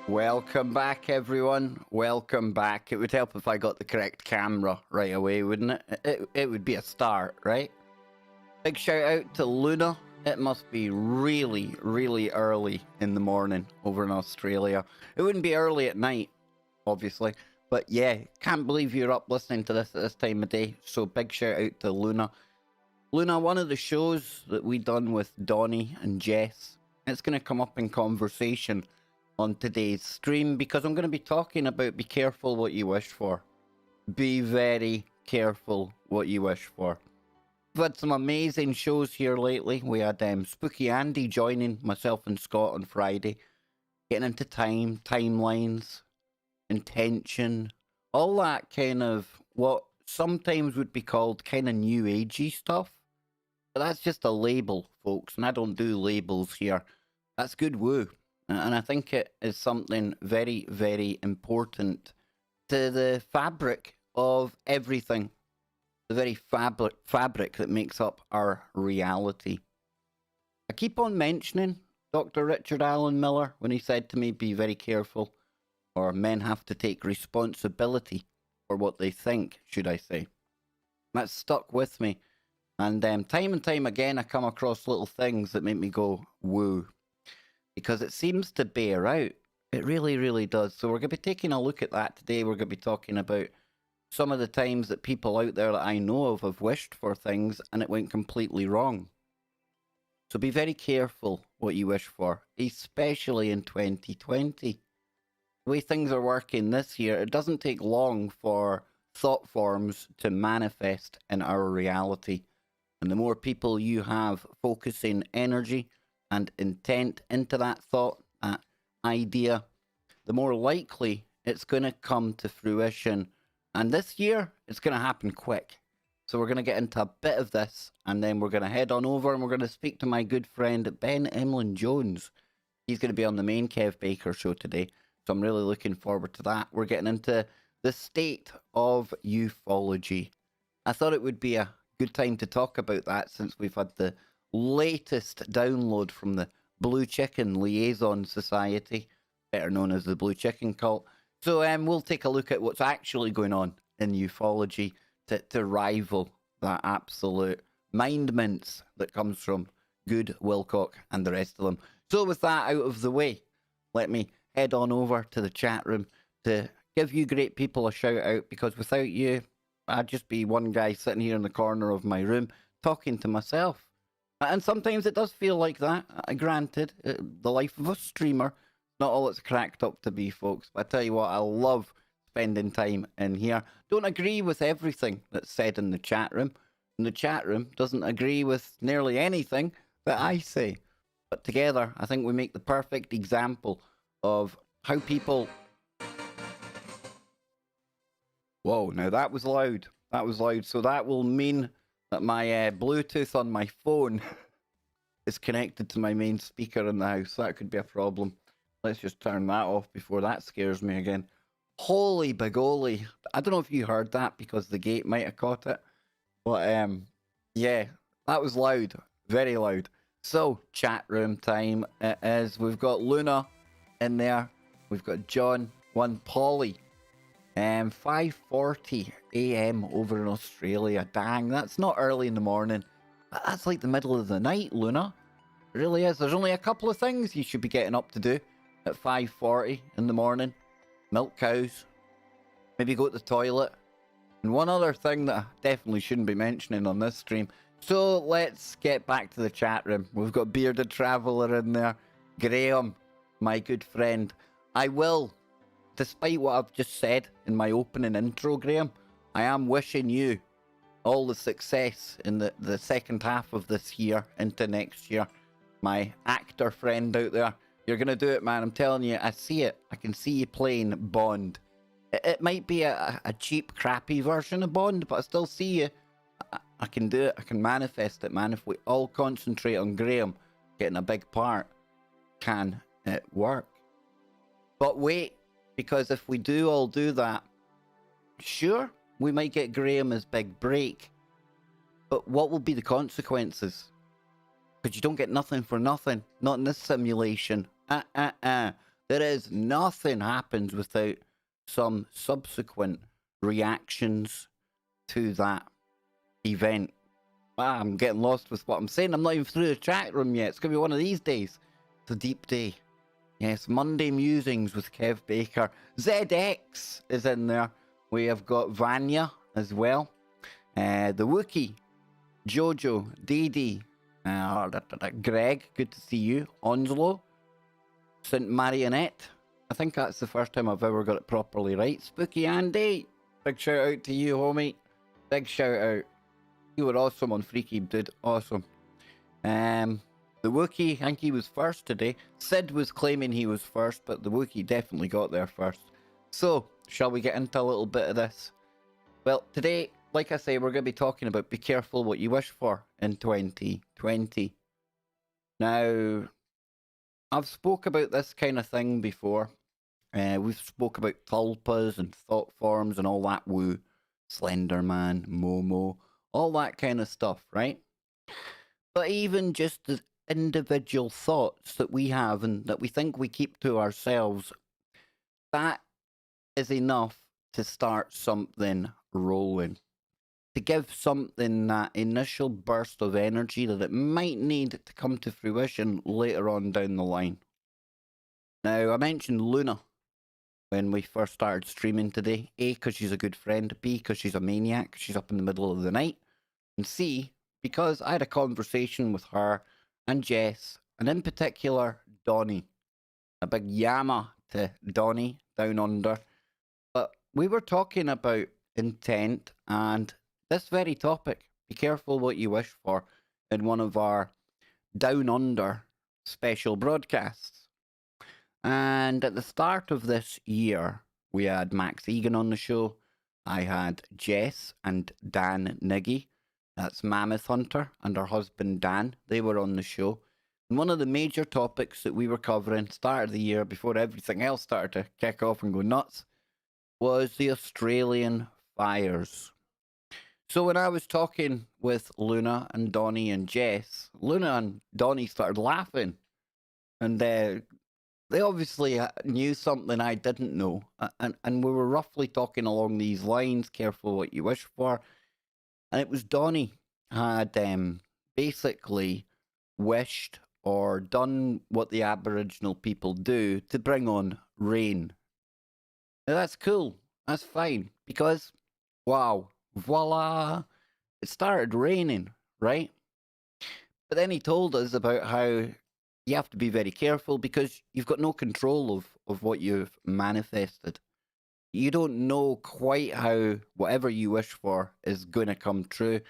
Welcome back, everyone. Welcome back. It would help if I got the correct camera right away, wouldn't it? It would be a start, right? Big shout out to Luna. It must be really, really early in the morning over in Australia. It wouldn't be early at night, obviously. But yeah, can't believe you're up listening to this at this time of day. So big shout out to Luna. Luna, one of the shows that we done with Donnie and Jess, it's going to come up in conversation on today's stream because I'm going to be talking about be careful what you wish for. Be very careful what you wish for. We've had some amazing shows here lately. We had Spooky Andy joining myself and Scott on Friday, getting into timelines, intention, all that kind of what sometimes would be called kind of new agey stuff. But that's just a label, folks, and I don't do labels here. That's good woo. And I think it is something very, very important to the fabric of everything, the very fabric that makes up our reality. I keep on mentioning Dr. Richard Allen Miller when he said to me, be very careful, or men have to take responsibility for what they think, should I say. That's stuck with me. And time again, I come across little things that make me go, woo. Because it seems to bear out. It really, really does. So we're going to be taking a look at that today. We're going to be talking about some of the times that people out there that I know of have wished for things and it went completely wrong. So be very careful what you wish for, especially in 2020. The way things are working this year, it doesn't take long for thought forms to manifest in our reality. And the more people you have focusing energy and intent into that thought, that idea, the more likely it's going to come to fruition. And this year, it's going to happen quick. So we're going to get into a bit of this, and then we're going to head on over and we're going to speak to my good friend, Ben Emlyn Jones. He's going to be on the main Kev Baker show today. So I'm really looking forward to that. We're getting into the state of ufology. I thought it would be a good time to talk about that since we've had the latest download from the Blue Chicken Liaison Society, better known as the Blue Chicken Cult. So we'll take a look at what's actually going on in ufology to rival that absolute mind mince that comes from Good Wilcock and the rest of them. So with that out of the way, let me head on over to the chat room to give you great people a shout out, because without you, I'd just be one guy sitting here in the corner of my room talking to myself. And sometimes it does feel like that. Granted, the life of a streamer, not all it's cracked up to be, folks. But I tell you what, I love spending time in here. Don't agree with everything that's said in the chat room. And the chat room doesn't agree with nearly anything that I say. But together, I think we make the perfect example of how people... Whoa, now that was loud. That was loud. So that will mean that my Bluetooth on my phone is connected to my main speaker in the house. That could be a problem. Let's just turn that off before that scares me again. Holy bagoli. I don't know if you heard that because the gate might have caught it. But yeah, that was loud. Very loud. So, chat room time it is. We've got Luna in there. We've got John, one Polly. 5:40 a.m. over in Australia. Dang, that's not early in the morning. That's like the middle of the night, Luna. It really is. There's only a couple of things you should be getting up to do at 5:40 in the morning. Milk cows. Maybe go to the toilet. And one other thing that I definitely shouldn't be mentioning on this stream. So let's get back to the chat room. We've got Bearded Traveller in there. Graham, my good friend. I will... Despite what I've just said in my opening intro, Graham, I am wishing you all the success in the second half of this year into next year. My actor friend out there, you're going to do it, man. I'm telling you, I see it. I can see you playing Bond. It might be a cheap, crappy version of Bond, but I still see you. I can do it. I can manifest it, man. If we all concentrate on Graham getting a big part, can it work? But wait. Because if we do all do that, sure, we might get Graham's big break. But what will be the consequences? Because you don't get nothing for nothing. Not in this simulation. There is nothing happens without some subsequent reactions to that event. Ah, I'm getting lost with what I'm saying. I'm not even through the chat room yet. It's going to be one of these days. It's a deep day. Yes, Monday Musings with Kev Baker. ZX is in there. We have got Vanya as well. The Wookie, Jojo, Dee Greg, good to see you. Onslow, St. Marionette. I think that's the first time I've ever got it properly right. Spooky Andy, big shout out to you, homie. Big shout out. You were awesome on Freaky, dude. Awesome. The Wookiee, I think he was first today. Sid was claiming he was first, but the Wookiee definitely got there first. So, shall we get into a little bit of this? Well, today, like I say, we're going to be talking about be careful what you wish for in 2020. Now, I've spoke about this kind of thing before. We've spoke about tulpas and thought forms and all that woo. Slenderman, Momo, all that kind of stuff, right? But even just the individual thoughts that we have and that we think we keep to ourselves, that is enough to start something rolling. To give something that initial burst of energy that it might need to come to fruition later on down the line. Now, I mentioned Luna when we first started streaming today. A, because she's a good friend. B, because she's a maniac. She's up in the middle of the night. And C, because I had a conversation with her and Jess, and in particular, Donnie. A big yammer to Donnie down under. But we were talking about intent and this very topic. Be careful what you wish for in one of our down under special broadcasts. And at the start of this year, we had Max Egan on the show. I had Jess and Dan Niggy. That's Mammoth Hunter and her husband Dan. They were on the show. And one of the major topics that we were covering start of the year before everything else started to kick off and go nuts was the Australian fires. So when I was talking with Luna and Donnie and Jess, Luna and Donnie started laughing. And they obviously knew something I didn't know. And we were roughly talking along these lines, careful what you wish for. And it was Donnie had basically wished or done what the Aboriginal people do to bring on rain. Now that's cool. That's fine. Because, wow, voila, it started raining, right? But then he told us about how you have to be very careful because you've got no control of what you've manifested. You don't know quite how whatever you wish for is going to come true.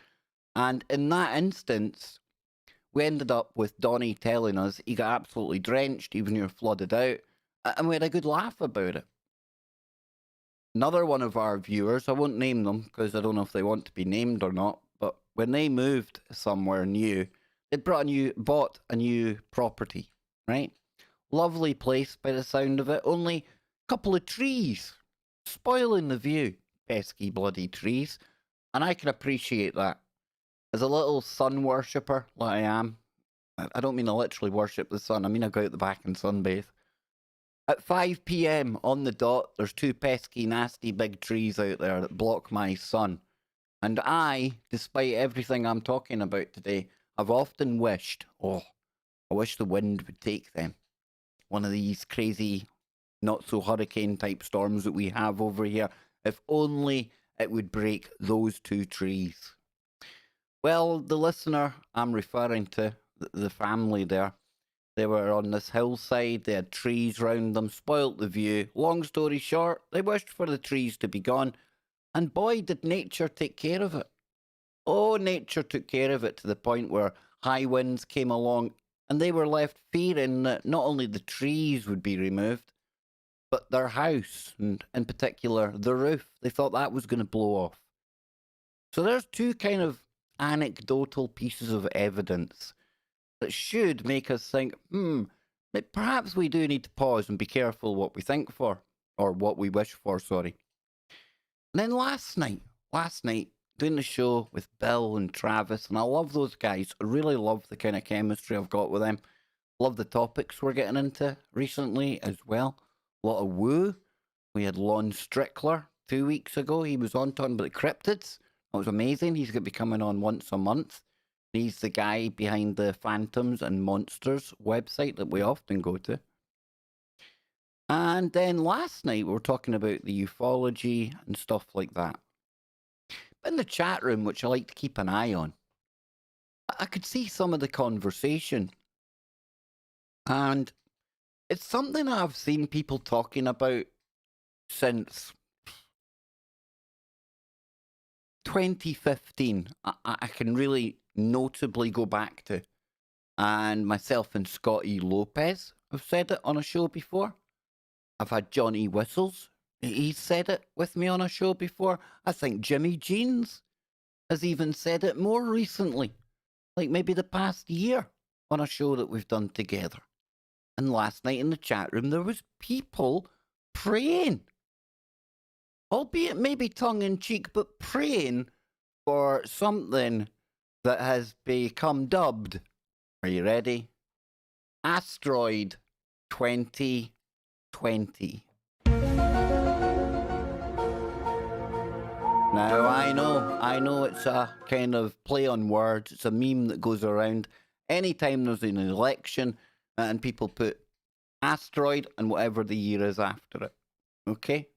And in that instance, we ended up with Donnie telling us he got absolutely drenched, even you're flooded out, and we had a good laugh about it. Another one of our viewers, I won't name them because I don't know if they want to be named or not, but when they moved somewhere new, they bought a new property, right? Lovely place by the sound of it, only a couple of trees, spoiling the view, pesky bloody trees, and I can appreciate that. As a little sun worshipper, like I am, I don't mean I literally worship the sun, I mean I go out the back and sunbathe. At 5 p.m. on the dot, there's two pesky, nasty big trees out there that block my sun. And I, despite everything I'm talking about today, I've often wished, I wish the wind would take them. One of these crazy, not so hurricane type storms that we have over here. If only it would break those two trees. Well, the listener I'm referring to, the family there, they were on this hillside, they had trees round them, spoilt the view. Long story short, they wished for the trees to be gone, and boy, did nature take care of it. Oh, nature took care of it to the point where high winds came along, and they were left fearing that not only the trees would be removed, but their house, and in particular, the roof. They thought that was going to blow off. So there's two kind of anecdotal pieces of evidence that should make us think, perhaps we do need to pause and be careful what we think for, or what we wish for, sorry. And then last night, doing the show with Bill and Travis, and I love those guys. I really love the kind of chemistry I've got with them. Love the topics we're getting into recently as well. A lot of woo. We had Lon Strickler 2 weeks ago. He was on talking about the cryptids. That was amazing. He's going to be coming on once a month. He's the guy behind the Phantoms and Monsters website that we often go to. And then last night we were talking about the ufology and stuff like that. But in the chat room, which I like to keep an eye on, I could see some of the conversation. And it's something I've seen people talking about since 2015. I can really notably go back to. And myself and Scotty Lopez have said it on a show before. I've had Johnny Whistles. He's said it with me on a show before. I think Jimmy Jeans has even said it more recently, like maybe the past year on a show that we've done together. And last night in the chat room, there was people praying, albeit maybe tongue-in-cheek, but praying for something that has become dubbed, are you ready? Asteroid 2020. Now, I know it's a kind of play on words. It's a meme that goes around anytime there's an election and people put asteroid and whatever the year is after it. Okay?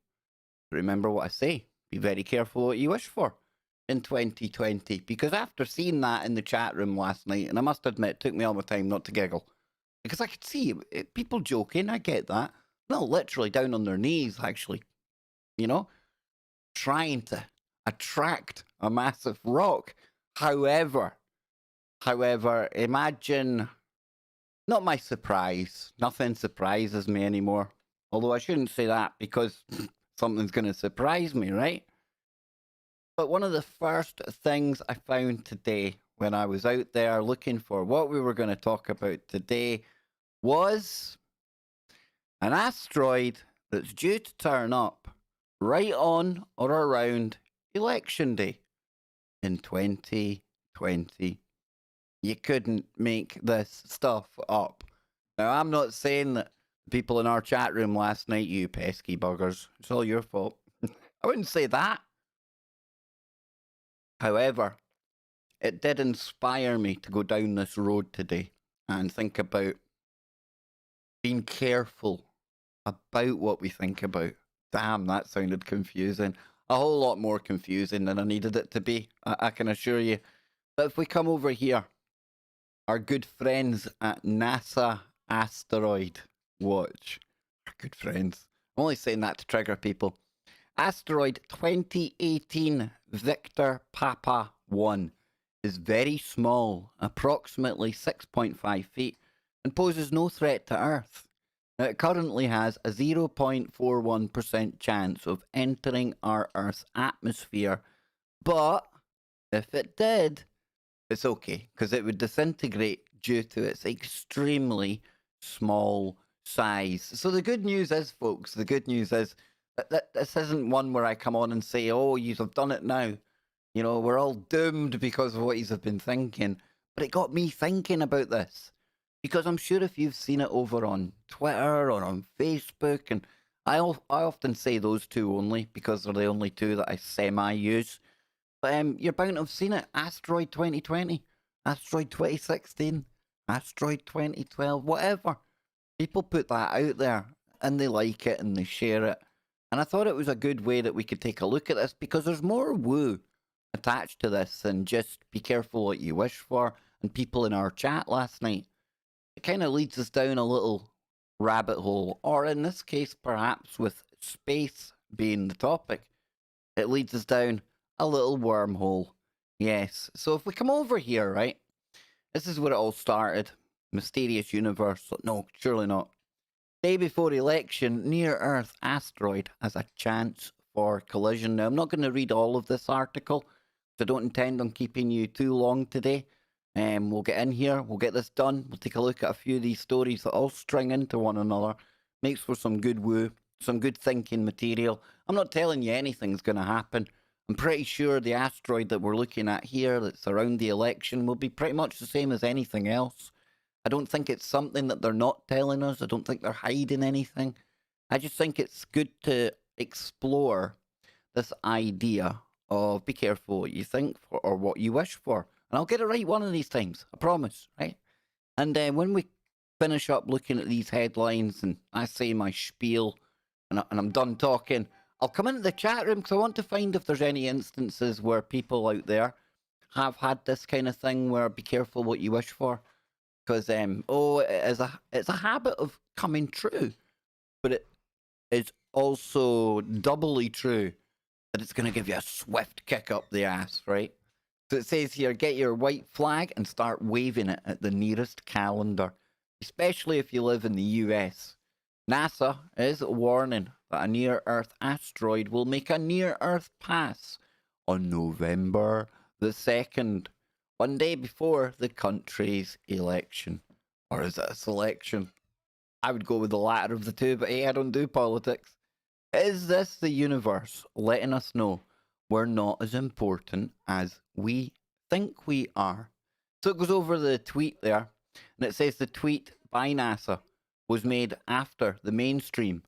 Remember what I say. Be very careful what you wish for in 2020. Because after seeing that in the chat room last night, and I must admit, it took me all the time not to giggle. Because I could see people joking, I get that. No, literally down on their knees, actually. You know? Trying to attract a massive rock. However, imagine, not my surprise. Nothing surprises me anymore. Although I shouldn't say that because something's going to surprise me, right? But one of the first things I found today when I was out there looking for what we were going to talk about today was an asteroid that's due to turn up right on or around Election Day in 2020. You couldn't make this stuff up. Now, I'm not saying that people in our chat room last night, you pesky buggers, it's all your fault. I wouldn't say that. However, it did inspire me to go down this road today and think about being careful about what we think about. Damn, that sounded confusing. A whole lot more confusing than I needed it to be, I can assure you. But if we come over here, our good friends at NASA Asteroid Watch, our good friends. I'm only saying that to trigger people. Asteroid 2018 Victor Papa 1 is very small, approximately 6.5 feet, and poses no threat to Earth. Now, it currently has a 0.41% chance of entering our Earth's atmosphere, but if it did, it's okay, because it would disintegrate due to its extremely small size. So the good news is, folks, the good news is that this isn't one where I come on and say, oh, you've done it now. You know, we're all doomed because of what you've been thinking. But it got me thinking about this. Because I'm sure if you've seen it over on Twitter or on Facebook, and I often say those two only because they're the only two that I semi-use. But you're bound to have seen it. Asteroid 2020, Asteroid 2016, Asteroid 2012, whatever. People put that out there and they like it and they share it. And I thought it was a good way that we could take a look at this because there's more woo attached to this than just be careful what you wish for. And people in our chat last night, it kind of leads us down a little rabbit hole, or in this case, perhaps with space being the topic, it leads us down a little wormhole. Yes. So if we come over here, right, this is where it all started. Mysterious universe. No, surely not. Day before election, near-Earth asteroid has a chance for collision. Now, I'm not going to read all of this article, so I don't intend on keeping you too long today. We'll get in here, we'll get this done, we'll take a look at a few of these stories that all string into one another. Makes for some good woo, some good thinking material. I'm not telling you anything's going to happen. I'm pretty sure the asteroid that we're looking at here that's around the election will be pretty much the same as anything else. I don't think it's something that they're not telling us. I don't think they're hiding anything. I just think it's good to explore this idea of be careful what you think for, or what you wish for. And I'll get it right one of these times. I promise, right? And when we finish up looking at these headlines and I say my spiel and I'm done talking, I'll come into the chat room because I want to find if there's any instances where people out there have had this kind of thing where be careful what you wish for. Because it's a habit of coming true, but it is also doubly true that it's going to give you a swift kick up the ass, right? So it says here, get your white flag and start waving it at the nearest calendar, especially if you live in the US. NASA is warning that a near-Earth asteroid will make a near-Earth pass on November the 2nd, one day before the country's election. Or is it a selection? I would go with the latter of the two, but hey, I don't do politics. Is this the universe letting us know we're not as important as we think we are? So it goes over the tweet there, and it says the tweet by NASA was made after the mainstream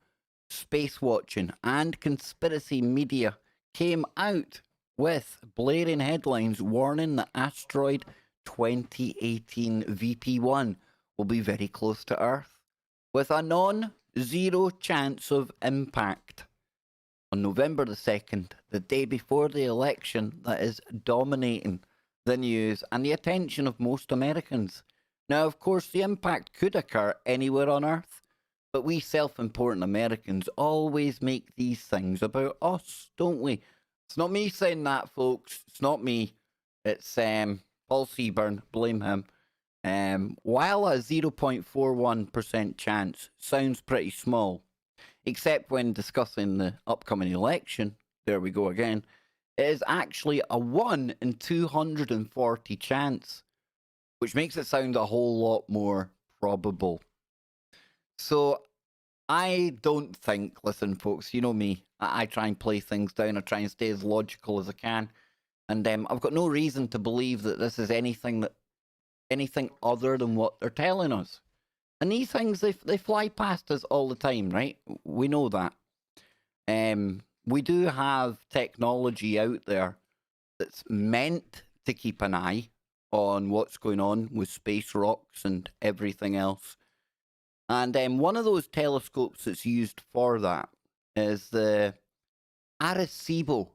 space watching and conspiracy media came out with blaring headlines warning that asteroid 2018 VP1 will be very close to Earth with a non-zero chance of impact. On November the 2nd, the day before the election that is dominating the news and the attention of most Americans. Now, of course, the impact could occur anywhere on Earth, but we self-important Americans always make these things about us, don't we? It's not me saying that, folks. It's not me. It's Paul Seaburn. Blame him. While a 0.41% chance sounds pretty small, except when discussing the upcoming election, there we go again, it is actually a 1 in 240 chance, which makes it sound a whole lot more probable. So I don't think, listen folks, you know me, I try and play things down, I try and stay as logical as I can, and I've got no reason to believe that this is anything other than what they're telling us. And these things, they fly past us all the time, right? We know that. We do have technology out there that's meant to keep an eye on what's going on with space rocks and everything else. And one of those telescopes that's used for that is the Arecibo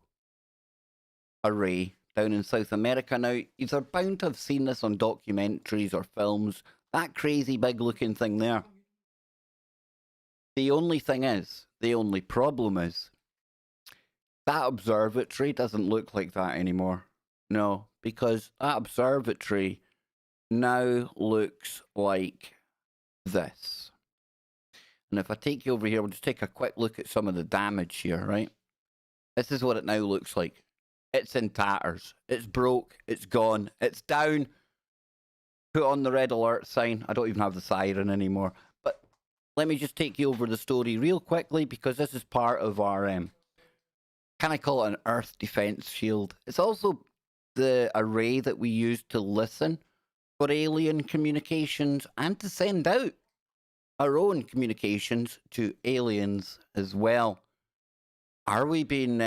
array down in South America. Now, you're bound to have seen this on documentaries or films. That crazy big looking thing there. The only problem is, that observatory doesn't look like that anymore. No, because that observatory now looks like this. And if I take you over here, we'll just take a quick look at some of the damage here, right? This is what it now looks like. It's in tatters. It's broke. It's gone. It's down. Put on the red alert sign. I don't even have the siren anymore. But let me just take you over the story real quickly, because this is part of our, can I call it an Earth defense shield? It's also the array that we use to listen for alien communications and to send out our own communications to aliens as well. Are we being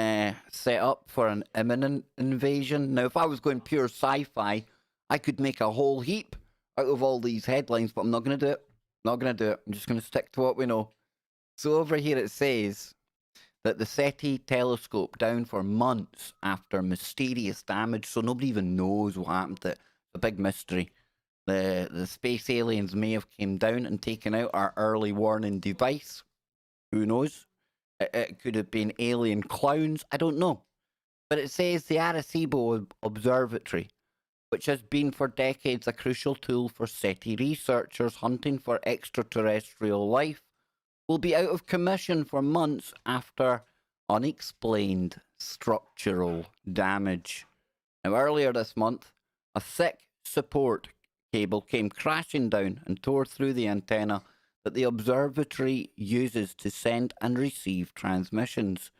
set up for an imminent invasion? Now, if I was going pure sci-fi, I could make a whole heap out of all these headlines, but I'm not going to do it. Not going to do it. I'm just going to stick to what we know. So over here it says that the SETI telescope down for months after mysterious damage, so nobody even knows what happened to it. It's a big mystery. The space aliens may have came down and taken out our early warning device. Who knows? It could have been alien clowns. I don't know. But it says the Arecibo Observatory, which has been for decades a crucial tool for SETI researchers hunting for extraterrestrial life, will be out of commission for months after unexplained structural damage. Now, earlier this month, a thick support cable came crashing down and tore through the antenna that the observatory uses to send and receive transmissions.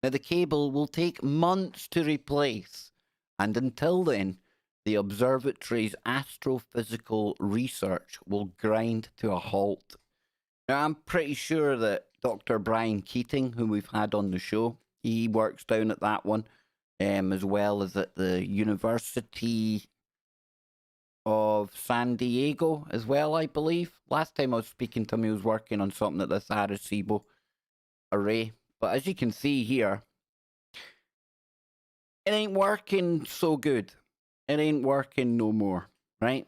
Now, the cable will take months to replace, and until then, the observatory's astrophysical research will grind to a halt. Now, I'm pretty sure that Dr. Brian Keating, who we've had on the show, he works down at that one, as well as at the University of San Diego as well, I believe. Last time I was speaking to him, he was working on something at this Arecibo array. But as you can see here, it ain't working so good. It ain't working no more, right?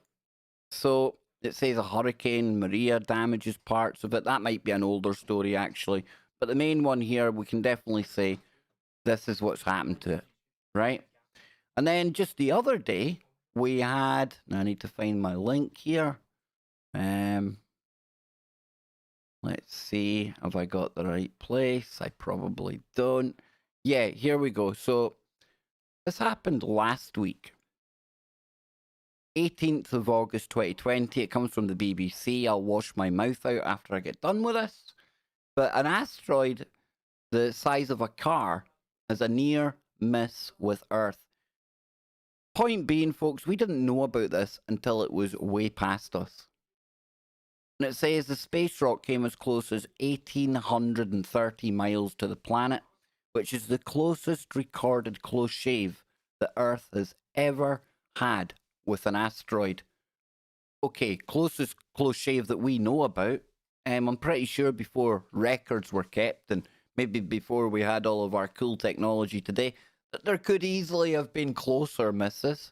So it says a Hurricane Maria damages parts of it. That might be an older story, actually. But the main one here, we can definitely say this is what's happened to it, right? And then just the other day, we had, now I need to find my link here. Let's see, have I got the right place? I probably don't. Yeah, here we go. So this happened last week. 18th of August 2020. It comes from the BBC. I'll wash my mouth out after I get done with this. But an asteroid the size of a car is a near miss with Earth. Point being, folks, we didn't know about this until it was way past us. And it says the space rock came as close as 1,830 miles to the planet, which is the closest recorded close shave that Earth has ever had with an asteroid. Okay, closest close shave that we know about. I'm pretty sure before records were kept and maybe before we had all of our cool technology today, that there could easily have been closer misses.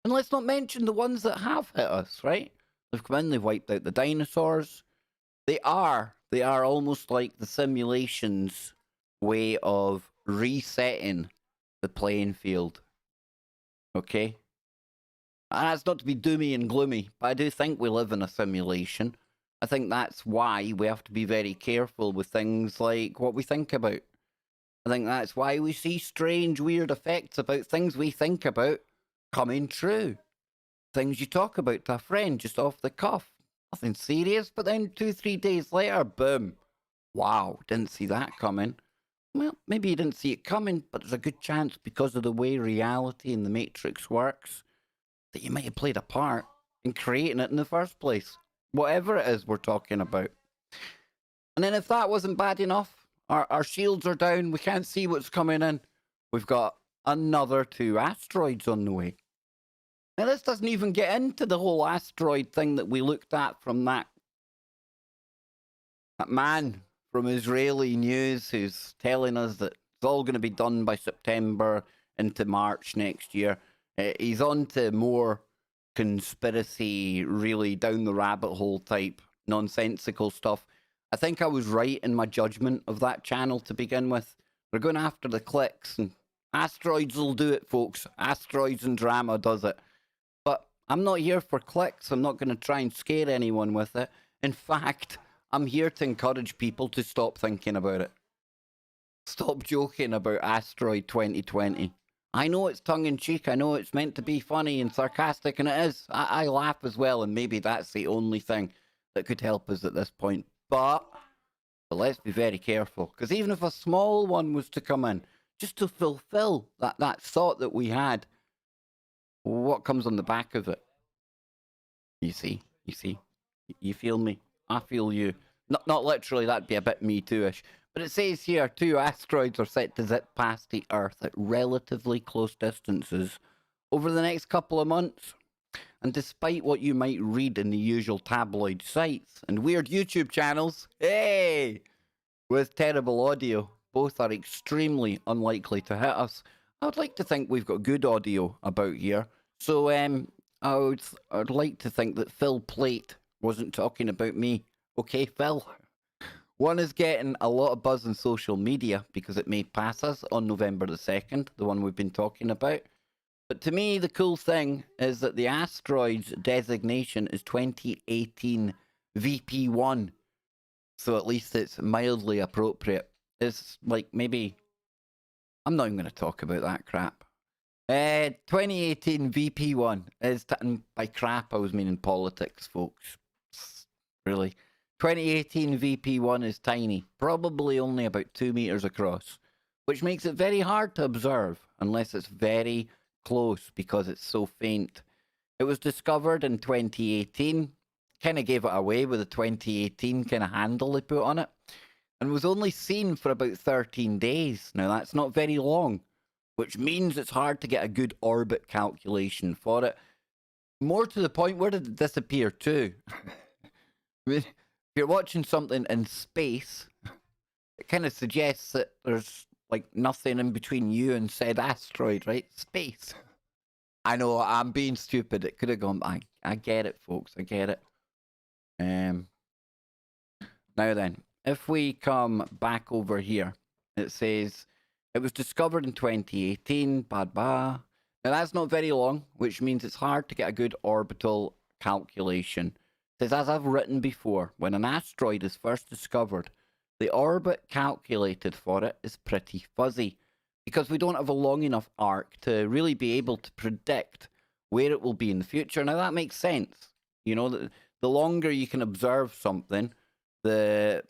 And let's not mention the ones that have hit us, right? They've come in, they've wiped out the dinosaurs. They are almost like the simulation's way of resetting the playing field. Okay? And that's not to be doomy and gloomy, but I do think we live in a simulation. I think that's why we have to be very careful with things like what we think about. I think that's why we see strange, weird effects about things we think about coming true. Things you talk about to a friend just off the cuff. Nothing serious, but then 2-3 days later, boom. Wow, didn't see that coming. Well, maybe you didn't see it coming, but there's a good chance because of the way reality and the Matrix works that you might have played a part in creating it in the first place. Whatever it is we're talking about. And then if that wasn't bad enough, our shields are down, we can't see what's coming in. We've got another 2 asteroids on the way. Now this doesn't even get into the whole asteroid thing that we looked at from that man from Israeli news who's telling us that it's all going to be done by September into March next year. He's on to more conspiracy, really down the rabbit hole type nonsensical stuff. I think I was right in my judgment of that channel to begin with. They're going after the clicks, and asteroids will do it, folks. Asteroids and drama does it. But I'm not here for clicks. I'm not going to try and scare anyone with it. In fact, I'm here to encourage people to stop thinking about it. Stop joking about Asteroid 2020. I know it's tongue-in-cheek. I know it's meant to be funny and sarcastic, and it is. I laugh as well, and maybe that's the only thing that could help us at this point. But let's be very careful, because even if a small one was to come in, just to fulfill that thought that we had, what comes on the back of it? You see, you feel me? I feel you. Not literally, that'd be a bit Me Too-ish. But it says here, 2 asteroids are set to zip past the Earth at relatively close distances over the next couple of months. And despite what you might read in the usual tabloid sites and weird YouTube channels, hey, with terrible audio, both are extremely unlikely to hit us. I would like to think we've got good audio about here. So I'd like to think that Phil Plate wasn't talking about me. Okay, Phil? One is getting a lot of buzz on social media because it may pass us on November the 2nd, the one we've been talking about. But to me, the cool thing is that the asteroid's designation is 2018 VP1. So at least it's mildly appropriate. It's like maybe... I'm not even going to talk about that crap. 2018 VP1 is... And by crap, I was meaning politics, folks. Really. 2018 VP1 is tiny. Probably only about 2 meters across. Which makes it very hard to observe unless it's very close because it's so faint. It was discovered in 2018, kind of gave it away with the 2018 kind of handle they put on it, and was only seen for about 13 days. Now, that's not very long, which means it's hard to get a good orbit calculation for it. More to the point, where did it disappear to? If you're watching something in space, it kind of suggests that there's like nothing in between you and said asteroid, right? Space. I know, I'm being stupid. It could have gone. I get it, folks. I get it. Now then, if we come back over here, it says it was discovered in 2018. Now that's not very long, which means it's hard to get a good orbital calculation. It says, as I've written before, when an asteroid is first discovered, the orbit calculated for it is pretty fuzzy, because we don't have a long enough arc to really be able to predict where it will be in the future. Now, that makes sense. You know, the longer you can observe something, the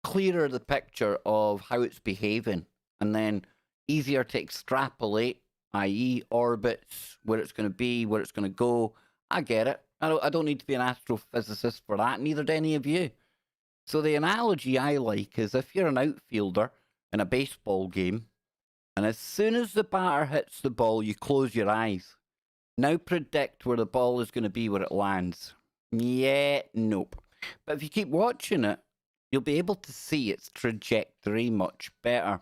clearer the picture of how it's behaving, and then easier to extrapolate, i.e. orbits, where it's going to be, where it's going to go. I get it. I don't need to be an astrophysicist for that, neither do any of you. So the analogy I like is if you're an outfielder in a baseball game, and as soon as the batter hits the ball, you close your eyes. Now predict where the ball is going to be where it lands. Yeah, nope. But if you keep watching it, you'll be able to see its trajectory much better.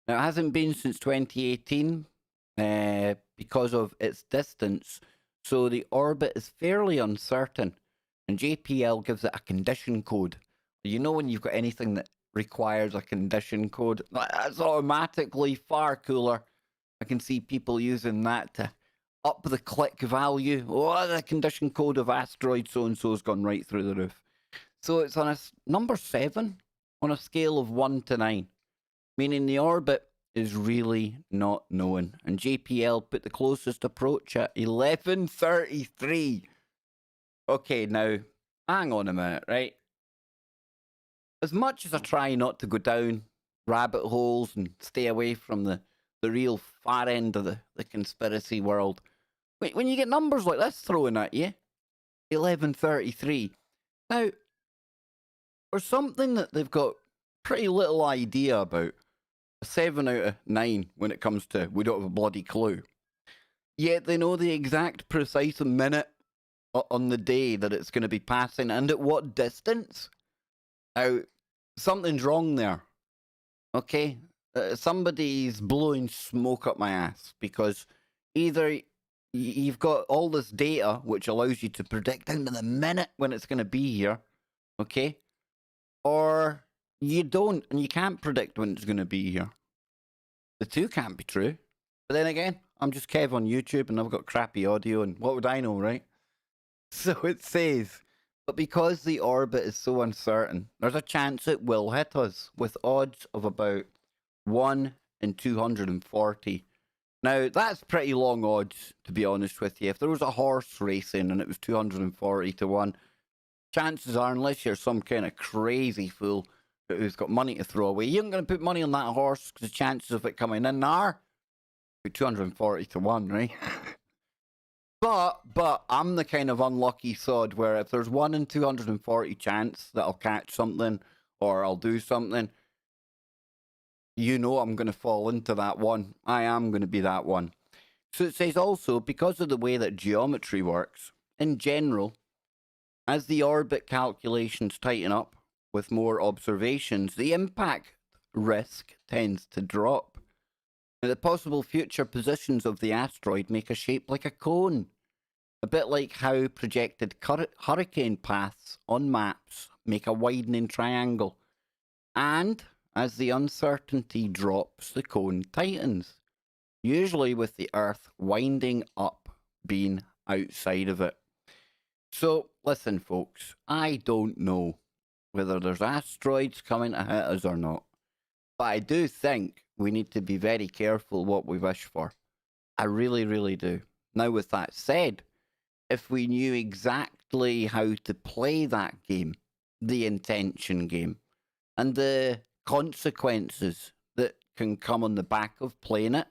Now, it hasn't been since 2018 because of its distance, so the orbit is fairly uncertain, and JPL gives it a condition code. You know, when you've got anything that requires a condition code, that's automatically far cooler. I can see people using that to up the click value. Oh, the condition code of asteroid so-and-so's gone right through the roof. So it's on a number 7 on a scale of 1 to 9, meaning the orbit is really not known. And JPL put the closest approach at 1133. Okay, now, hang on a minute, right? As much as I try not to go down rabbit holes and stay away from the real far end of the conspiracy world, when you get numbers like this thrown at you, 1133, now, for something that they've got pretty little idea about, a 7 out of 9 when it comes to we don't have a bloody clue, yet they know the exact precise minute on the day that it's going to be passing and at what distance. Now, something's wrong there, okay? Somebody's blowing smoke up my ass, because either you've got all this data which allows you to predict down to the minute when it's going to be here, okay? Or you don't, and you can't predict when it's going to be here. The two can't be true. But then again, I'm just Kev on YouTube, and I've got crappy audio, and what would I know, right? So it says, but because the orbit is so uncertain, there's a chance it will hit us, with odds of about 1 in 240. Now, that's pretty long odds, to be honest with you. If there was a horse racing and it was 240 to 1, chances are, unless you're some kind of crazy fool who's got money to throw away, you ain't going to put money on that horse, because the chances of it coming in are 240 to 1, right? But I'm the kind of unlucky sod where if there's 1 in 240 chance that I'll catch something or I'll do something, you know I'm going to fall into that one. I am going to be that one. So it says also, because of the way that geometry works, in general, as the orbit calculations tighten up with more observations, the impact risk tends to drop. Now, the possible future positions of the asteroid make a shape like a cone, a bit like how projected hurricane paths on maps make a widening triangle. And as the uncertainty drops, the cone tightens, usually with the Earth winding up, being outside of it. So, listen, folks, I don't know whether there's asteroids coming to hit us or not, but I do think we need to be very careful what we wish for. I really, really do. Now, with that said, if we knew exactly how to play that game, the intention game, and the consequences that can come on the back of playing it,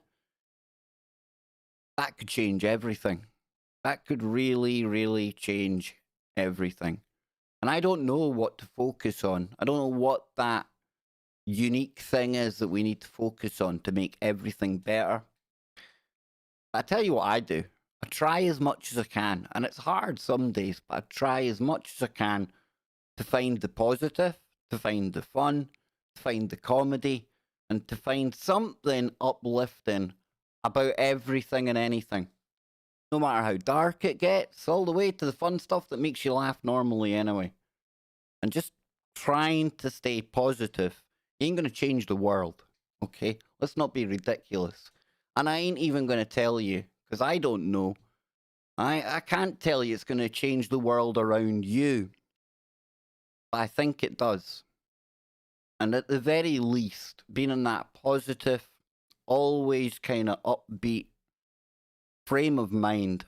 that could change everything. That could really, really change everything. And I don't know what to focus on. I don't know what that unique thing is that we need to focus on to make everything better. I tell you what I do. I try as much as I can, and it's hard some days, but I try as much as I can to find the positive, to find the fun, to find the comedy, and to find something uplifting about everything and anything. No matter how dark it gets, all the way to the fun stuff that makes you laugh normally anyway. And just trying to stay positive ain't going to change the world, okay? Let's not be ridiculous. And I ain't even going to tell you, because I don't know. I can't tell you it's going to change the world around you. But I think it does. And at the very least, being in that positive, always kind of upbeat frame of mind,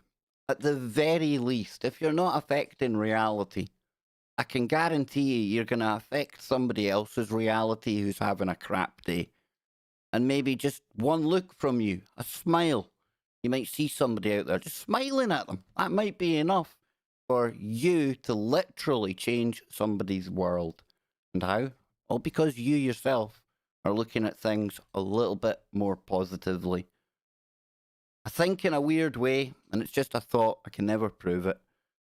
at the very least, if you're not affecting reality, I can guarantee you're going to affect somebody else's reality who's having a crap day. And maybe just one look from you, a smile. You might see somebody out there just smiling at them. That might be enough for you to literally change somebody's world. And how? Well, because you yourself are looking at things a little bit more positively. I think in a weird way, and it's just a thought, I can never prove it.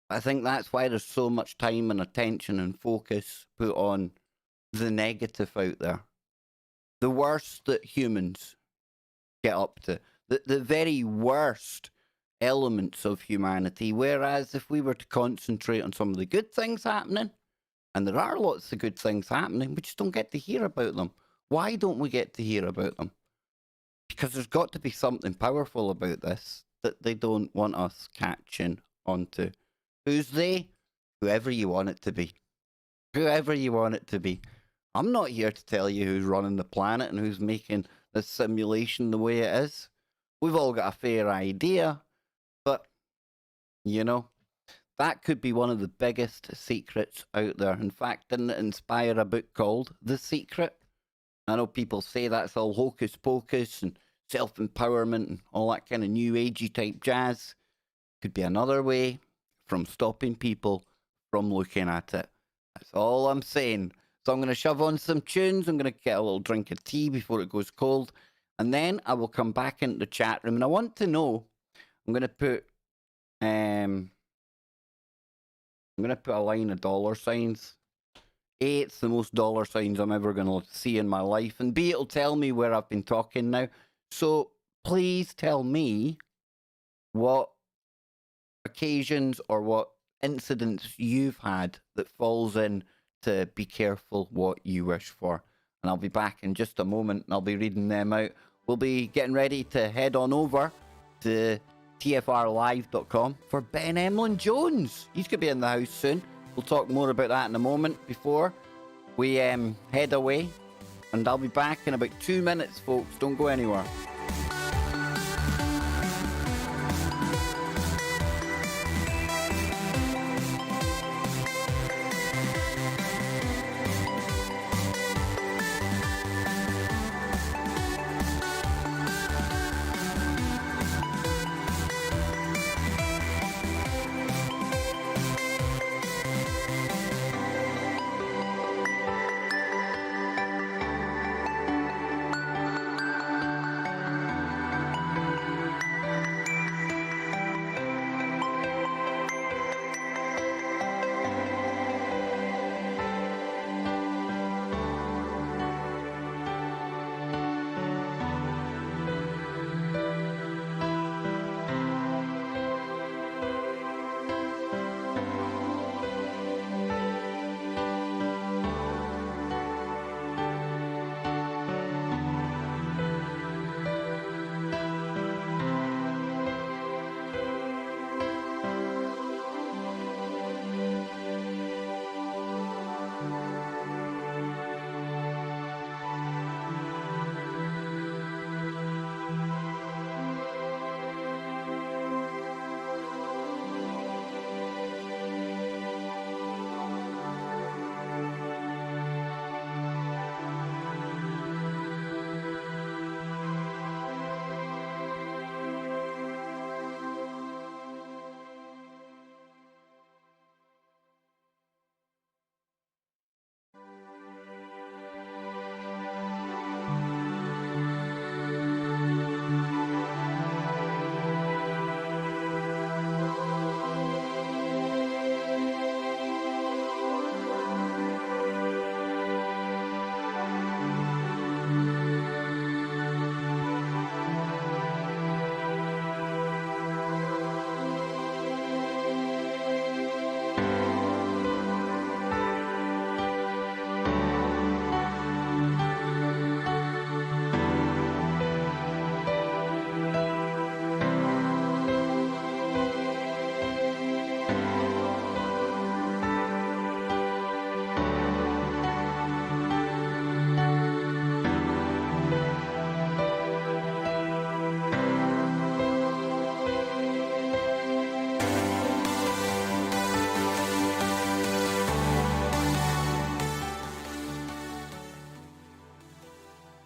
I think that's why there's so much time and attention and focus put on the negative out there. The worst that humans get up to. The very worst elements of humanity. Whereas if we were to concentrate on some of the good things happening, and there are lots of good things happening, we just don't get to hear about them. Why don't we get to hear about them? Because there's got to be something powerful about this that they don't want us catching onto. Who's they? Whoever you want it to be. Whoever you want it to be. I'm not here to tell you who's running the planet and who's making this simulation the way it is. We've all got a fair idea, but, you know, that could be one of the biggest secrets out there. In fact, didn't it inspire a book called The Secret? I know people say that's all hocus pocus and self-empowerment and all that kind of new agey type jazz. Could be another way from stopping people from looking at it. That's all I'm saying. So I'm going to shove on some tunes. I'm going to get a little drink of tea before it goes cold. And then I will come back into the chat room. And I want to know, I'm going to put a line of dollar signs. A, it's the most dollar signs I'm ever going to see in my life. And B, it'll tell me where I've been talking now. So please tell me what occasions or what incidents you've had that falls in to be careful what you wish for. And I'll be back in just a moment and I'll be reading them out. We'll be getting ready to head on over to tfrlive.com for Ben Emlyn Jones. He's going to be in the house soon. We'll talk more about that in a moment before we head away. And I'll be back in about 2 minutes, folks. Don't go anywhere.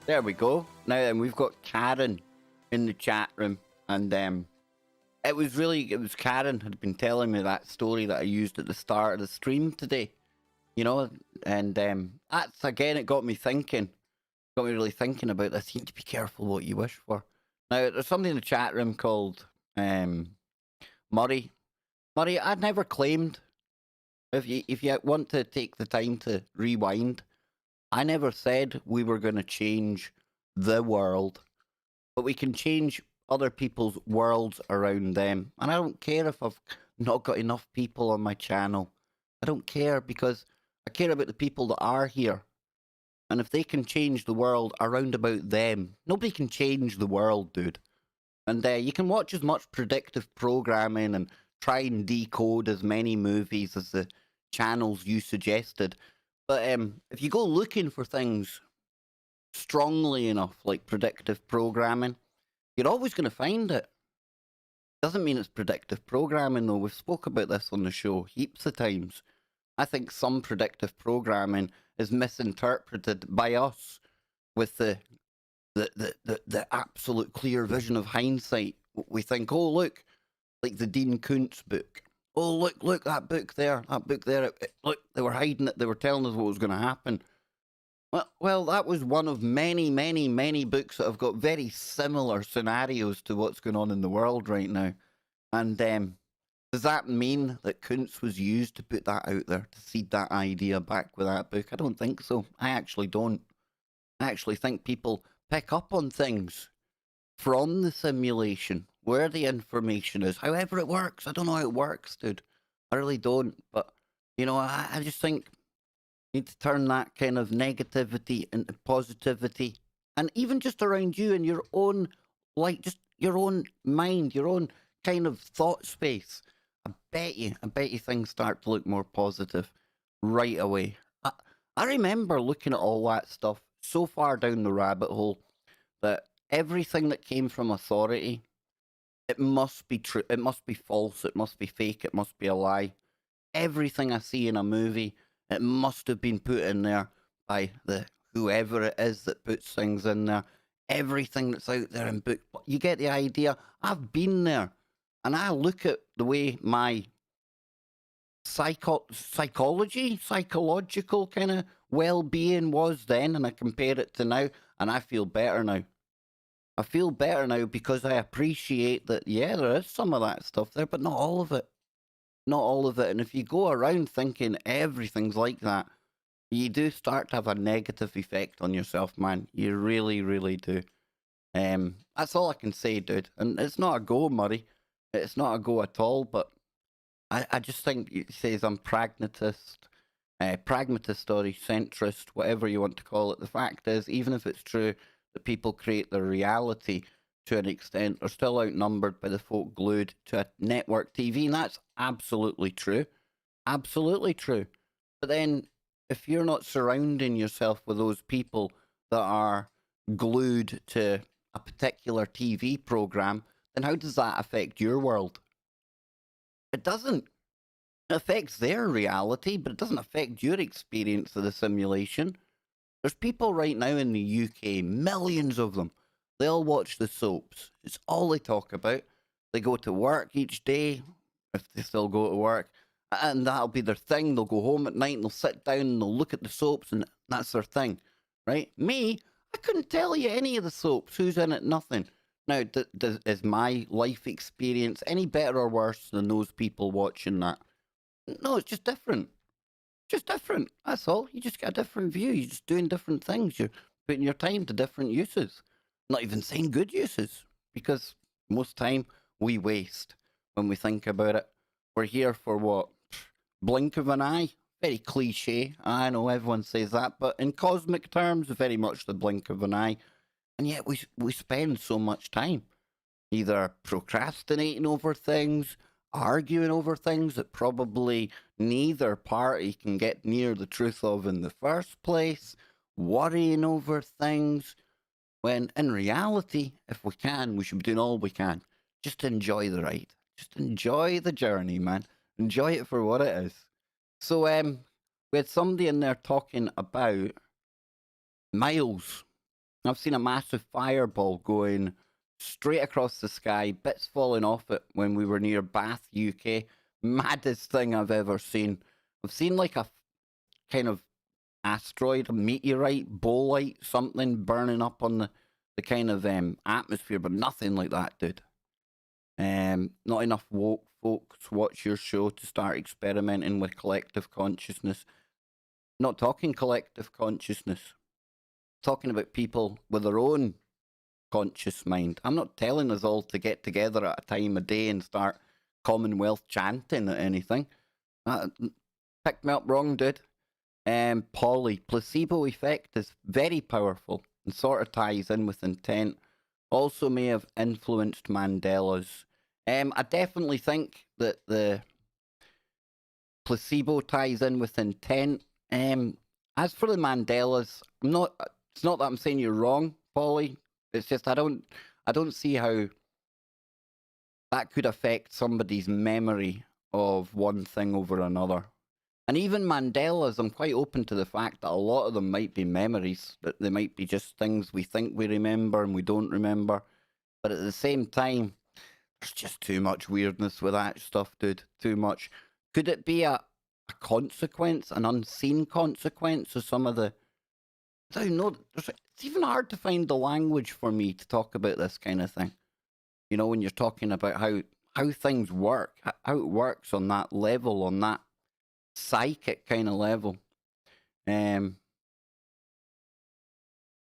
There we go. Now then, we've got Karen in the chat room, and it was Karen had been telling me that story that I used at the start of the stream today, you know, and that's again, it got me thinking, got me really thinking about this. You need to be careful what you wish for. Now, there's somebody in the chat room called Murray. Murray, I'd never claimed, if you want to take the time to rewind, I never said we were going to change the world, but we can change other people's worlds around them. And I don't care if I've not got enough people on my channel. I don't care, because I care about the people that are here. And if they can change the world around about them, nobody can change the world, dude. And you can watch as much predictive programming and try and decode as many movies as the channels you suggested. But if you go looking for things strongly enough, like predictive programming, you're always going to find it. Doesn't mean it's predictive programming, though. We've spoke about this on the show heaps of times. I think some predictive programming is misinterpreted by us with the absolute clear vision of hindsight. We think, oh, look, like the Dean Koontz book. Oh, look, that book there. Look, they were hiding it. They were telling us what was going to happen. Well, that was one of many, many, many books that have got very similar scenarios to what's going on in the world right now. And does that mean that Koontz was used to put that out there, to seed that idea back with that book? I don't think so. I actually don't. I actually think people pick up on things from the simulation, where the information is, however it works. I don't know how it works, dude. I really don't. But, you know, I just think you need to turn that kind of negativity into positivity. And even just around you and your own, like, just your own mind, your own kind of thought space. I bet you things start to look more positive right away. I remember looking at all that stuff so far down the rabbit hole that everything that came from authority, it must be true, it must be false, it must be fake, it must be a lie. Everything I see in a movie, it must have been put in there by the whoever it is that puts things in there. Everything that's out there in book, you get the idea. I've been there, and I look at the way my psychological kind of well-being was then, and I compare it to now, and I feel better now. I feel better now because I appreciate that, yeah, there is some of that stuff there, but not all of it. Not all of it. And if you go around thinking everything's like that, you do start to have a negative effect on yourself, man. You really, really do. That's all I can say, dude. And it's not a go, Murray. It's not a go at all, but I just think it says I'm pragmatist or centrist, whatever you want to call it. The fact is, even if it's true that people create their reality to an extent, are still outnumbered by the folk glued to a network TV, and that's absolutely true. Absolutely true. But then, if you're not surrounding yourself with those people that are glued to a particular TV program, then how does that affect your world? It doesn't. It affects their reality, but it doesn't affect your experience of the simulation. There's people right now in the UK, millions of them. They'll watch the soaps. It's all they talk about. They go to work each day, if they still go to work, and that'll be their thing. They'll go home at night and they'll sit down and they'll look at the soaps, and that's their thing, right? Me, I couldn't tell you any of the soaps. Who's in it? Nothing. Now, is my life experience any better or worse than those people watching that? No, it's just different. Just different. That's all. You just get a different view. You're just doing different things. You're putting your time to different uses. Not even saying good uses, because most time we waste when we think about it. We're here for what? Blink of an eye. Very cliche. I know everyone says that, but in cosmic terms, very much the blink of an eye. And yet we spend so much time either procrastinating over things, arguing over things that probably neither party can get near the truth of in the first place, worrying over things, when in reality, if we can, we should be doing all we can. Just enjoy the ride. Just enjoy the journey, man. Enjoy it for what it is. So we had somebody in there talking about miles. I've seen a massive fireball going straight across the sky, bits falling off it when we were near Bath, UK. Maddest thing I've ever seen. I've seen like a kind of asteroid, a meteorite, bolite, something burning up on the kind of atmosphere, but nothing like that, dude. Not enough woke folks watch your show to start experimenting with collective consciousness. Not talking collective consciousness. Talking about people with their own conscious mind. I'm not telling us all to get together at a time of day and start Commonwealth chanting or anything. Picked me up wrong, dude. Polly, placebo effect is very powerful and sort of ties in with intent. Also may have influenced Mandela's. I definitely think that the placebo ties in with intent. As for the Mandelas, it's not that I'm saying you're wrong, Polly. It's just I don't see how that could affect somebody's memory of one thing over another. And even Mandela's, I'm quite open to the fact that a lot of them might be memories, that they might be just things we think we remember and we don't remember. But at the same time, there's just too much weirdness with that stuff, dude. Too much. Could it be a consequence, an unseen consequence of some of the... I don't know. It's even hard to find the language for me to talk about this kind of thing. You know, when you're talking about how things work, how it works on that level, on that psychic kind of level.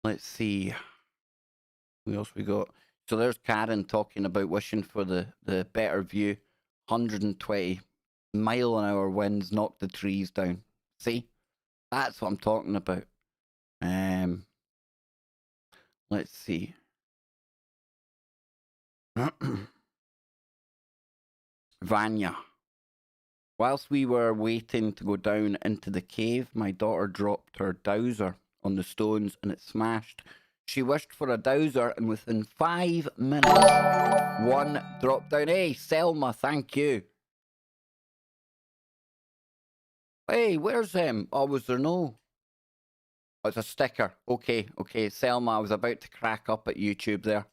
Let's see. Who else we got? So there's Karen talking about wishing for the better view. 120 mile an hour winds knock the trees down. See? That's what I'm talking about. Let's see. Vanya. Whilst we were waiting to go down into the cave, my daughter dropped her dowser on the stones and it smashed. She wished for a dowser and within 5 minutes, one dropped down. Hey, Selma, thank you. Hey, where's him? Oh, was there no? Oh, it's a sticker. Okay, Selma, I was about to crack up at YouTube there.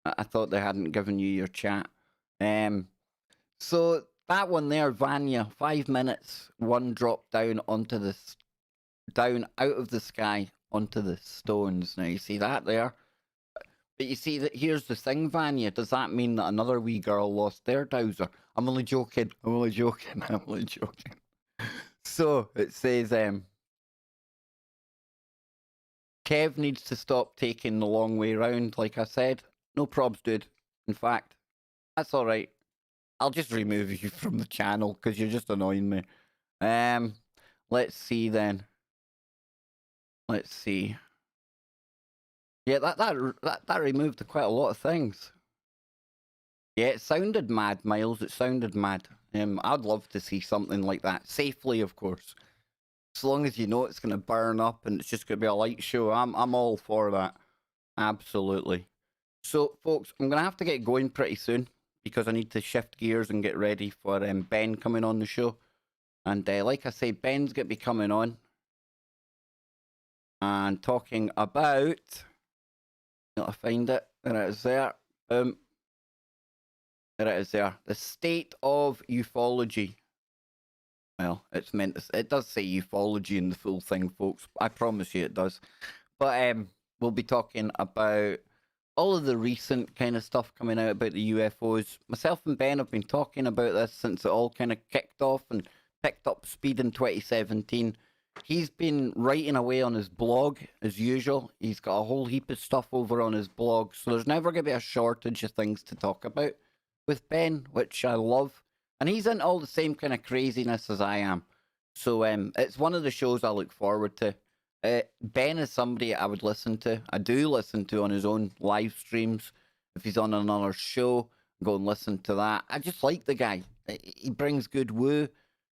I thought they hadn't given you your chat. So that one there, Vanya, 5 minutes, one dropped down onto this, down out of the sky onto the stones. Now you see that there? But you see that here's the thing, Vanya. Does that mean that another wee girl lost their dowser? I'm only joking. I'm only joking. So it says, Kev needs to stop taking the long way round, like I said. No probs, dude. In fact, that's all right. I'll just remove you from the channel because you're just annoying me. Let's see then. Let's see. Yeah, that removed quite a lot of things. Yeah, it sounded mad, Miles. It sounded mad. I'd love to see something like that safely, of course. As long as you know it's going to burn up and it's just going to be a light show, I'm all for that. Absolutely. So, folks, I'm going to have to get going pretty soon because I need to shift gears and get ready for Ben coming on the show. And like I say, Ben's going to be coming on and talking about... I'll find it. There it is there. There it is there. The state of ufology. Well, it's meant to, it does say ufology in the full thing, folks. I promise you it does. But we'll be talking about all of the recent kind of stuff coming out about the UFOs. Myself and Ben have been talking about this since it all kind of kicked off and picked up speed in 2017. He's been writing away on his blog, as usual. He's got a whole heap of stuff over on his blog, so there's never going to be a shortage of things to talk about with Ben, which I love. And he's into all the same kind of craziness as I am. So it's one of the shows I look forward to. Ben is somebody I would listen to. I do listen to on his own live streams. If he's on another show, go and listen to that. I just like the guy. He brings good woo.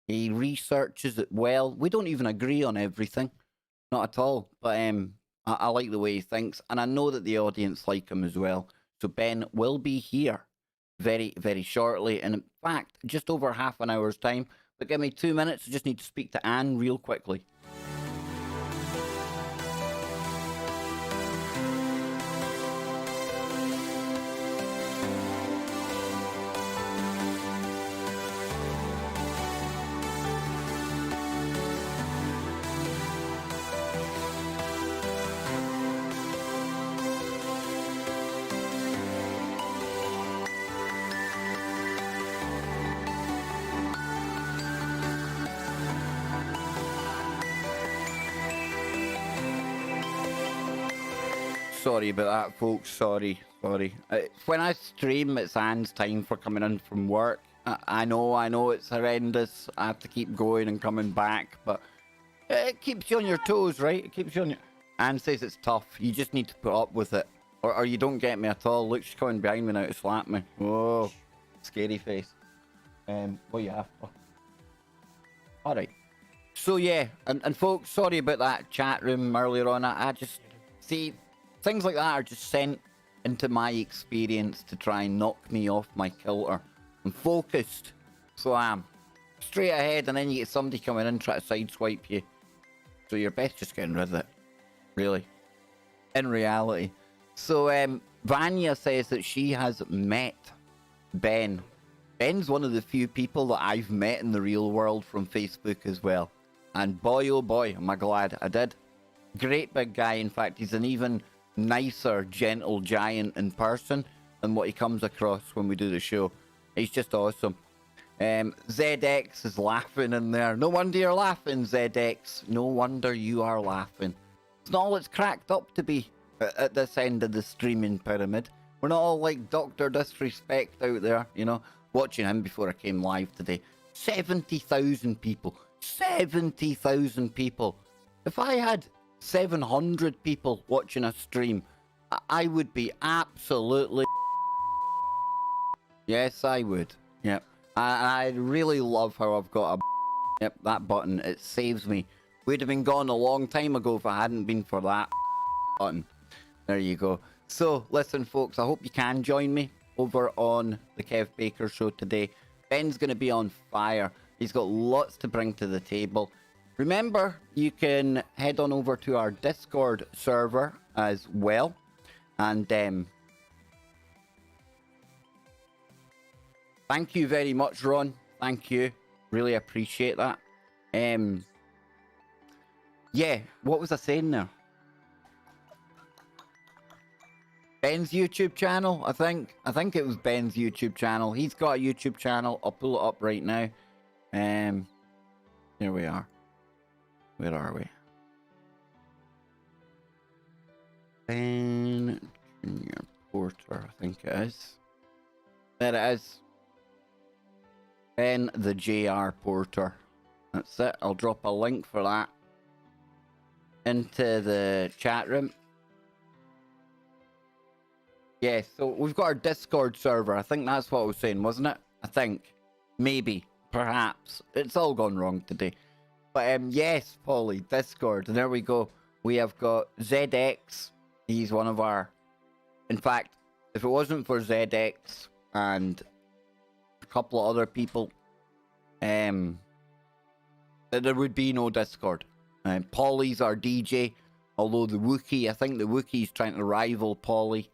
He researches it well. We don't even agree on everything. Not at all. But I like the way he thinks. And I know that the audience like him as well. So Ben will be here very, very shortly. And in fact, just over half an hour's time. But give me 2 minutes. I just need to speak to Anne real quickly. Sorry about that, folks. Sorry. When I stream, it's Anne's time for coming in from work. I know it's horrendous. I have to keep going and coming back, but it keeps you on your toes, right? It keeps you on your... Anne says it's tough. You just need to put up with it. Or you don't get me at all. Look, she's coming behind me now to slap me. Whoa. Scary face. What you after? Alright. So yeah, and folks, sorry about that chat room earlier on. I just... See, things like that are just sent into my experience to try and knock me off my kilter. I'm focused. So I am. Straight ahead, and then you get somebody coming in try to sideswipe you. So you're best just getting rid of it. Really. In reality. So, Vanya says that she has met Ben. Ben's one of the few people that I've met in the real world from Facebook as well. And boy, oh boy, am I glad I did. Great big guy. In fact, he's an even nicer, gentle giant in person than what he comes across when we do the show. He's just awesome. ZX is laughing in there. No wonder you're laughing, ZX. No wonder you are laughing. It's not all it's cracked up to be at this end of the streaming pyramid. We're not all like Dr. Disrespect out there, you know. Watching him before I came live today. 70,000 people. 70,000 people. If I had 700 people watching a stream, I would be absolutely... Yes, I would. Yep. I really love how I've got a... Yep, that button. It saves me. We'd have been gone a long time ago if I hadn't been for that button. There you go. So, listen, folks, I hope you can join me over on the Kev Baker Show today. Ben's going to be on fire. He's got lots to bring to the table. Remember, you can head on over to our Discord server as well. And thank you very much, Ron. Thank you. Really appreciate that. Yeah, what was I saying there? Ben's YouTube channel, I think. I think it was Ben's YouTube channel. He's got a YouTube channel. I'll pull it up right now. Here we are. Where are we? Ben Junior Porter, I think it is. There it is. Ben the JR Porter. That's it. I'll drop a link for that into the chat room. Yeah, so we've got our Discord server. I think that's what I was saying, wasn't it? I think. Maybe. Perhaps. It's all gone wrong today. But yes, Polly, Discord. And there we go. We have got ZX. He's one of our... In fact, if it wasn't for ZX and a couple of other people, there would be no Discord. Polly's our DJ. Although the Wookiee, I think the Wookiee's trying to rival Polly.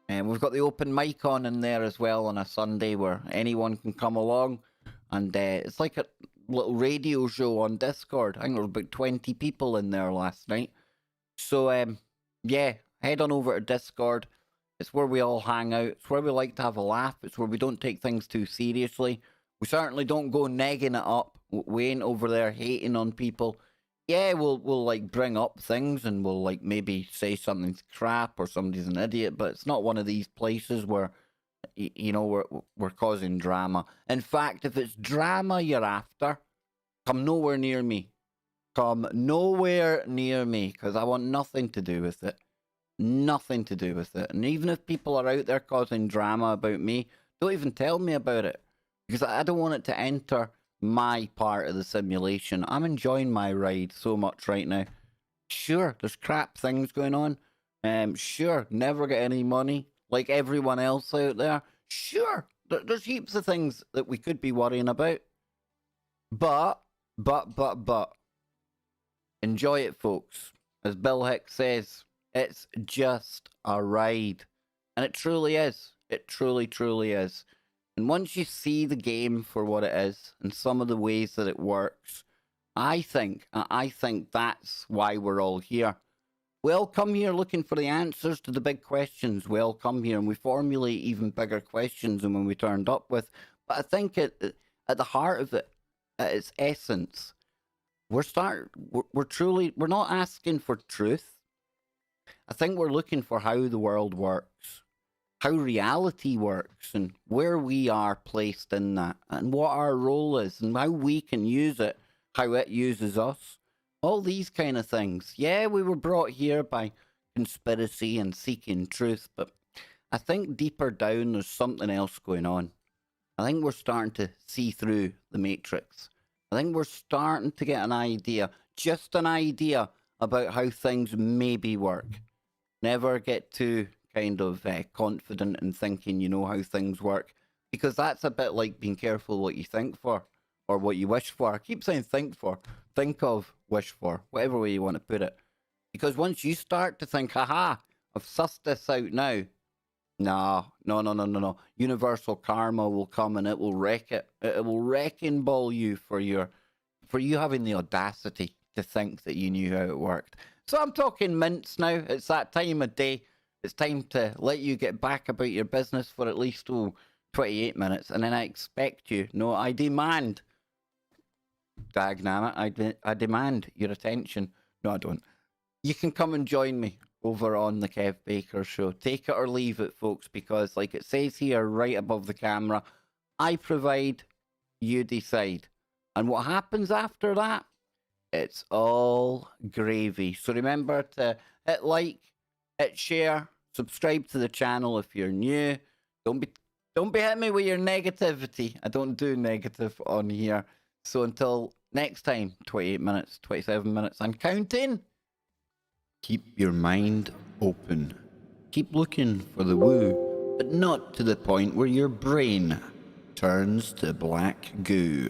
And we've got the open mic on in there as well on a Sunday where anyone can come along. And it's like a little radio show on Discord. I think there was about 20 people in there last night. So, yeah, head on over to Discord. It's where we all hang out. It's where we like to have a laugh. It's where we don't take things too seriously. We certainly don't go negging it up. We ain't over there hating on people. Yeah, we'll like bring up things and we'll like maybe say something's crap or somebody's an idiot, but it's not one of these places where, you know, we're causing drama. In fact, if it's drama you're after, come nowhere near me. Come nowhere near me, because I want nothing to do with it. Nothing to do with it. And even if people are out there causing drama about me, don't even tell me about it, because I don't want it to enter my part of the simulation. I'm enjoying my ride so much right now. Sure, there's crap things going on. Sure, never get any money like everyone else out there. Sure, there's heaps of things that we could be worrying about. But, enjoy it, folks. As Bill Hicks says, it's just a ride. And it truly is. It truly, truly is. And once you see the game for what it is and some of the ways that it works, I think that's why we're all here. We all come here looking for the answers to the big questions. We all come here and we formulate even bigger questions than when we turned up with. But I think at the heart of it, at its essence, we're not asking for truth. I think we're looking for how the world works, how reality works, and where we are placed in that, and what our role is, and how we can use it, how it uses us. All these kind of things. Yeah, we were brought here by conspiracy and seeking truth, but I think deeper down there's something else going on. I think we're starting to see through the matrix. I think we're starting to get an idea, just an idea, about how things maybe work. Never get too kind of confident in thinking you know how things work, because that's a bit like being careful what you think for or what you wish for. I keep saying think of, wish for, whatever way you want to put it. Because once you start to think, haha, I've sussed this out now, no. Universal karma will come and it will wreck it. It will wrecking ball you for you having the audacity to think that you knew how it worked. So I'm talking mints now. It's that time of day. It's time to let you get back about your business for at least 28 minutes, and then I expect you. No, I demand. Dagnamit, I demand your attention. No, I don't. You can come and join me over on the Kev Baker Show. Take it or leave it, folks, because like it says here right above the camera, I provide, you decide. And what happens after that? It's all gravy. So remember to hit like, hit share, subscribe to the channel if you're new. Don't be hitting me with your negativity. I don't do negative on here. So until next time, 28 minutes, 27 minutes, and counting. Keep your mind open. Keep looking for the woo, but not to the point where your brain turns to black goo.